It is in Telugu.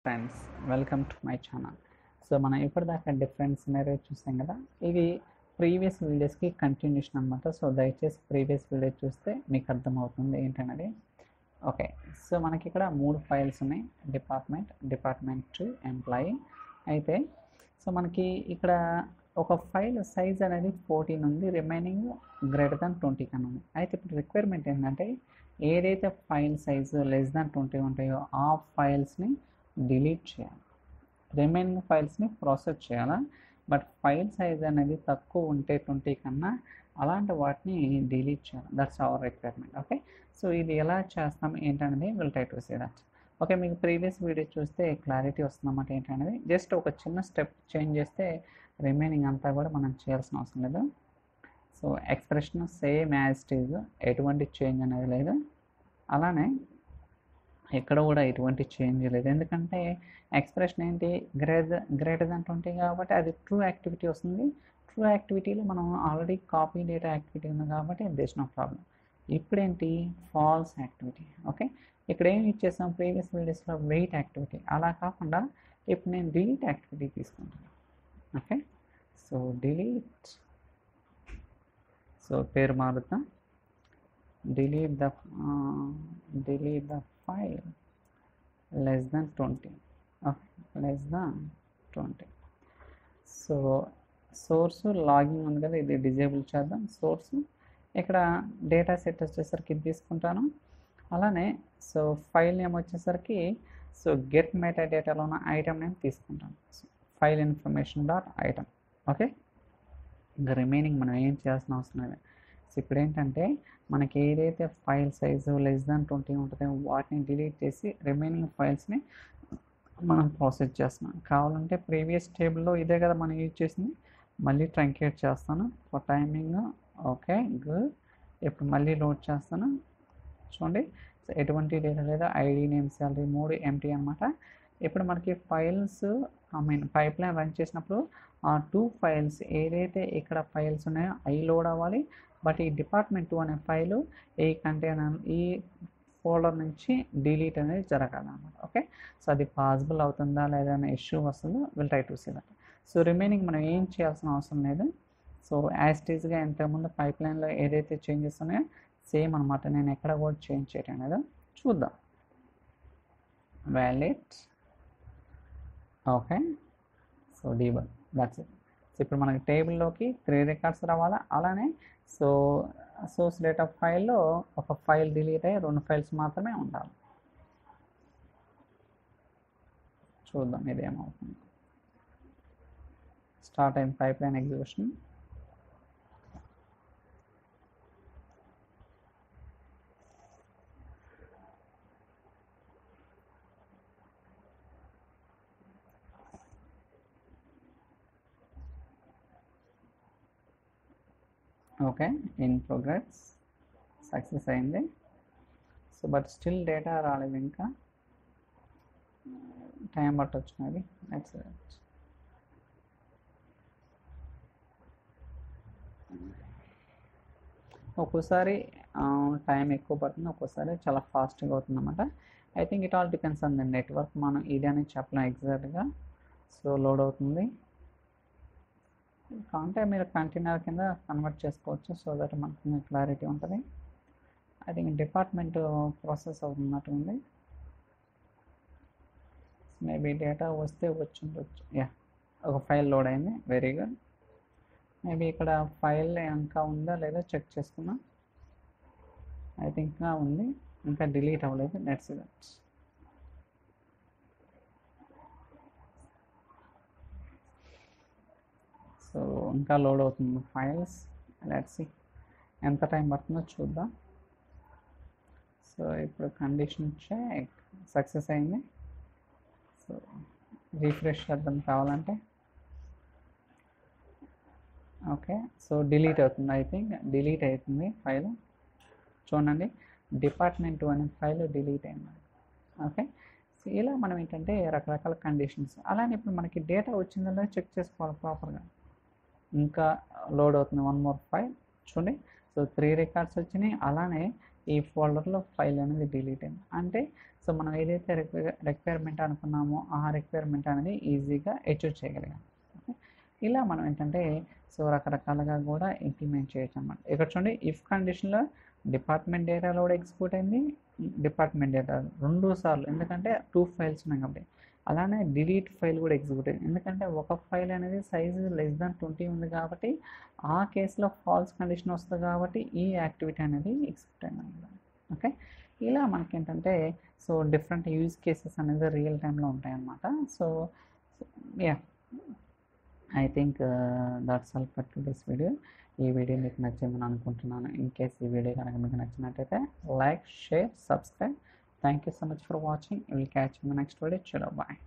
Friends, welcome to my channel. So మనం ఇప్పటిదాకా డిఫరెంట్ సినారియో చూసాం కదా. ఇవి ప్రీవియస్ వీడియోస్కి కంటిన్యూషన్ అనమాట. సో దయచేసి ప్రీవియస్ వీడియో చూస్తే మీకు అర్థమవుతుంది ఏంటనేది. ఓకే, సో మనకి ఇక్కడ 3 ఫైల్స్ ఉన్నాయి. Department to employee. అయితే సో మనకి ఇక్కడ ఒక ఫైల్ సైజ్ అనేది 14 ఉంది, రిమైనింగ్ గ్రేటర్ దాన్ 20 కన్నా ఉంది. అయితే ఇప్పుడు రిక్వైర్మెంట్ ఏంటంటే ఏదైతే ఫైల్ సైజు లెస్ దాన్ 20 ఉంటాయో ఆ ఫైల్స్ని డిలీట్ చేయాలి, రిమైనింగ్ ఫైల్స్ని ప్రాసెస్ చేయాలా. బట్ ఫైల్ సైజ్ అనేది తక్కువ ఉంటే 20 కన్నా అలాంటి వాటిని డిలీట్ చేయాలి. That's our requirement. Okay, so ఇది ఎలా చేస్తాం ఏంటనేది will try to say that. Okay, మీకు ప్రీవియస్ వీడియో చూస్తే క్లారిటీ వస్తుందన్నమాట ఏంటనేది. జస్ట్ ఒక చిన్న స్టెప్ చేంజ్ చేస్తే రిమైనింగ్ అంతా కూడా మనం చేయాల్సిన అవసరం లేదు. So expression same as it is, ఎటువంటి చేంజ్ అనేది లేదు. అలానే ఎక్కడ కూడా ఎటువంటి చేంజ్ లేదు, ఎందుకంటే ఎక్స్ప్రెషన్ ఏంటి, గ్రేటర్ దాన్ 20 కాబట్టి అది ట్రూ యాక్టివిటీ వస్తుంది. ట్రూ యాక్టివిటీలో మనం ఆల్రెడీ కాపీ డేటా యాక్టివిటీ ఉంది కాబట్టి దిస్ నో ప్రాబ్లం. ఇప్పుడేంటి, ఫాల్స్ యాక్టివిటీ. ఓకే, ఇక్కడ ఏం ఇచ్చేసాం ప్రీవియస్ వీడియోస్లో, వెయిట్ యాక్టివిటీ. అలా కాకుండా ఇప్పుడు నేను డిలీట్ యాక్టివిటీ తీసుకుంటాను. ఓకే, సో డిలీట్, సో పేరు మారుద్దాం, delete the file less than 20. Okay, less than 20. So source logging ఉంది కదా, ఇది డిజేబుల్ చేద్దాం. సోర్స్ ఇక్కడ డేటా సెట్ వచ్చేసరికి ఇది తీసుకుంటాను. అలానే సో ఫైల్ నేమ్ వచ్చేసరికి సో గెట్ మెటా డేటాలో ఉన్న ఐటమ్ నేమ్ తీసుకుంటాను. File information dot item. Okay, ఇంకా రిమైనింగ్ మనం ఏం చేయాల్సిన అవసరం లేదు. సో ఇప్పుడు ఏంటంటే మనకి ఏదైతే ఫైల్ సైజు లెస్ దాన్ 20 ఉంటుందో వాటిని డిలీట్ చేసి రిమైనింగ్ ఫైల్స్ని మనం ప్రాసెస్ చేస్తున్నాం. కావాలంటే ప్రీవియస్ టేబుల్లో ఇదే కదా మనం యూజ్ చేసింది, మళ్ళీ ట్రంకేట్ చేస్తాను ఫర్ టైమింగ్. ఓకే గుడ్, ఇప్పుడు మళ్ళీ లోడ్ చేస్తాను. చూడండి, సో ఎటువంటి డేటా లేదా, ఐడి నేమ్ సాలరీ 3 ఎంటీ అనమాట. ఇప్పుడు మనకి ఫైల్స్ పైప్ లైన్ రన్ చేసినప్పుడు ఆ 2 ఫైల్స్ ఏదైతే ఇక్కడ ఫైల్స్ ఉన్నాయో అవి లోడ్ అవ్వాలి. బట్ ఈ డిపార్ట్మెంట్ 2 అనే ఫైలు ఈ కంటైనర్ ఈ ఫోల్డర్ నుంచి డిలీట్ అనేది జరగాలన్నమాట. ఓకే, సో అది పాసిబుల్ అవుతుందా లేదా అనే ఇష్యూ వస్తుందో will try to see that. So remaining మనం ఏం చేయాల్సిన అవసరం లేదు. సో యాజ్ ఇట్ ఈస్గా ఇంతకుముందు పైప్ లైన్లో ఏదైతే చేంజెస్ ఉన్నాయో సేమ్ అనమాట. నేను ఎక్కడ కూడా చేంజ్ చేయడం అనేది చూద్దాం. Valid. Okay, so debug, that's it. So ఇప్పుడు మనకి టేబుల్లోకి 3 రికార్డ్స్ రావాలా. అలానే సో సోర్స్ డేటా ఫైల్లో ఒక ఫైల్ డిలీట్ అయ్యి 2 ఫైల్స్ మాత్రమే ఉండాలి. చూద్దాం ఇదేమవుతుంది. స్టార్ట్ అయిన pipe line execution. Okay, in progress, success అయింది. సో బట్ స్టిల్ డేటా రాలేదు, ఇంకా టైం పట్టొచ్చు అది. That's it. ఒక్కోసారి టైం ఎక్కువ పడుతుంది, ఒక్కోసారి చాలా ఫాస్ట్గా అవుతుంది అన్నమాట. I think it all depends on the network. మనం ఇది అని చెప్పలేం ఎగ్జాక్ట్గా. సో లోడ్ అవుతుంది. కాంటే మీరు కంటైనర్ కింద కన్వర్ట్ చేసుకోవచ్చు, సో దట్ మనకు క్లారిటీ ఉంటుంది. ఐ థింక్ డిపార్ట్మెంట్ ప్రాసెస్ అవుతున్నట్టుంది. మేబీ డేటా వస్తే వచ్చి ఉండొచ్చు. యా, ఒక ఫైల్ లోడ్ అయింది, వెరీ గుడ్. మేబీ ఇక్కడ ఫైల్ ఇంకా ఉందా లేదా చెక్ చేసుకున్నా. ఐ థింక్ ఇంకా ఉంది, ఇంకా డిలీట్ అవ్వలేదు. That's it. సో ఇంకా లోడ్ అవుతుంది ఫైల్స్. లెట్స్ సీ ఎంత టైం పడుతుందో చూద్దాం. సో ఇప్పుడు కండిషన్ చెక్, సక్సెస్ అయింది. సో రీఫ్రెష్ చేద్దాం కావాలంటే. ఓకే, సో డిలీట్ అవుతుంది. ఐ థింక్ డిలీట్ అవుతుంది ఫైల్. చూడండి, డిపార్ట్మెంట్ 2 అనే ఫైల్ డిలీట్ అయింది. ఓకే, సో ఇలా మనం ఏంటంటే రకరకాల కండిషన్స్. అలానే ఇప్పుడు మనకి డేటా వచ్చిందో లేదో చెక్ చేసుకోవాలి ప్రాపర్గా. ఇంకా లోడ్ అవుతుంది 1 మోర్ ఫైల్. చూడండి, సో 3 రికార్డ్స్ వచ్చినాయి. అలానే ఈ ఫోల్డర్లో ఫైల్ అనేది డిలీట్ అయింది. అంటే సో మనం ఏదైతే రిక్వైర్మెంట్ అనుకున్నామో ఆ రిక్వైర్మెంట్ అనేది ఈజీగా అచీవ్ చేయగలిగాం. ఓకే, ఇలా మనం ఏంటంటే సో రకరకాలుగా కూడా ఇంప్లిమెంట్ చేయొచ్చు అనమాట. ఇక్కడ చూడండి, ఇఫ్ కండిషన్లో డిపార్ట్మెంట్ డేటాలో కూడా ఎగ్జిక్యూట్ అయింది, డిపార్ట్మెంట్ డేటా 2 సార్లు, ఎందుకంటే 2 ఫైల్స్ ఉన్నాయి కాబట్టి. అలానే డిలీట్ ఫైల్ కూడా ఎగ్జిక్యూట్ అయింది, ఎందుకంటే ఒక ఫైల్ అనేది సైజు <20 ఉంది కాబట్టి ఆ కేసులో ఫాల్స్ కండిషన్ వస్తుంది కాబట్టి ఈ యాక్టివిటీ అనేది ఎగ్జిక్యూట్ అయింది అనమాట. ఓకే, ఇలా మనకేంటంటే సో డిఫరెంట్ యూజ్ కేసెస్ అనేది రియల్ టైంలో ఉంటాయన్నమాట. So yeah, I think that's all for today's video. ఈ వీడియో మీకు నచ్చిందని అనుకుంటున్నాను. ఇన్ కేస్ ఈ వీడియో కనుక మీకు నచ్చినట్టయితే like, share, subscribe. Thank you so much for watching. Will catch in the next video. చలో బాయ్.